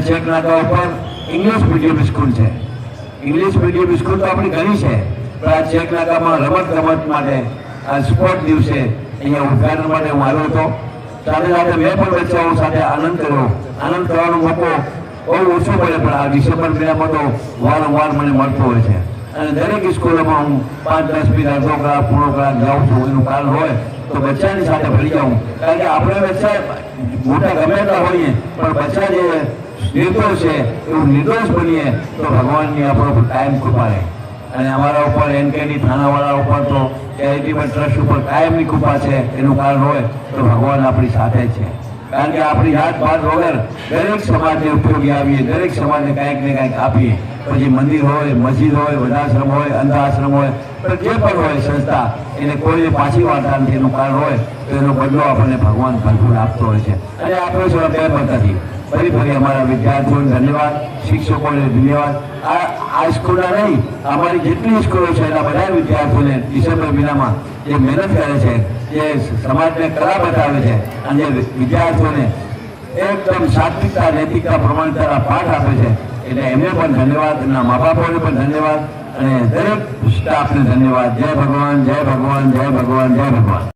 Check નાકા ઉપર English medium school છે. English medium school તો આપણી ઘણી છે, પણ આ ચેક નાકામાં રમત માટે આ સ્પોર્ટ દિવસે અહીંયા ઉદઘાટન માટે હું આવ્યો હતો. સાથે સાથે મેં પણ બચ્ચાઓ સાથે આનંદ કર્યો. આનંદ કરવાનો મોકો બહુ ઓછો પડે, પણ આ ડિસેમ્બર મહિનામાં તો વારંવાર મને મળતો હોય છે. અને દરેક સ્કૂલોમાં હું 5-10 મિનિટ અડધો કલાક પૂરો કલાક જાઉં છું. એનું કારણ હોય તો બચ્ચાની સાથે ભળી જાઉં, કારણ કે આપણે બચ્ચા મોટા ગમે એટલા હોઈએ, પણ બચ્ચા જે નિર્દોષ છે એવું નિર્દોષ બનીએ તો ભગવાનની આપણો કાયમ કૃપા રહે. અને અમારા ઉપર એનકેડી થાનાવાળા ઉપર તો ચેરિટેબલ ટ્રસ્ટ ઉપર કાયમની કૃપા છે. એનું કારણ હોય તો ભગવાન આપણી સાથે છે, કારણ કે આપણી જાત ભાત વગર દરેક સમાજને ઉપયોગી આવીએ, દરેક સમાજને કાંઈક ને કાંઈક આપીએ. પછી મંદિર હોય, મસ્જિદ હોય, વૃદ્ધાશ્રમ હોય, અંધાશ્રમ હોય, પણ જે પણ હોય સંસ્થા, એને કોઈને પાછી વાળતા નથી. એનું કારણ હોય તો એનો બદલો આપણને ભગવાન ભરપૂર આપતો હોય છે. અને આપણો થોડા બે પદ્ધતિ ફરી અમારા વિદ્યાર્થીઓને ધન્યવાદ, શિક્ષકોને ધન્યવાદ. આ સ્કૂલના નહીં, અમારી જેટલી સ્કૂલો છે એના બધા વિદ્યાર્થીઓને ડિસેમ્બર મહિનામાં જે મહેનત કરે છે, જે સમાજને કલા બતાવે છે, અને જે વિદ્યાર્થીઓને એકદમ સાત્વિકતા, નૈતિકતા, પ્રમાણિકતાના પાઠ આપે છે, એટલે એમને પણ ધન્યવાદ, એમના મા બાપોને પણ ધન્યવાદ, અને દરેક સ્ટાફને ધન્યવાદ. જય ભગવાન, જય ભગવાન, જય ભગવાન, જય ભગવાન.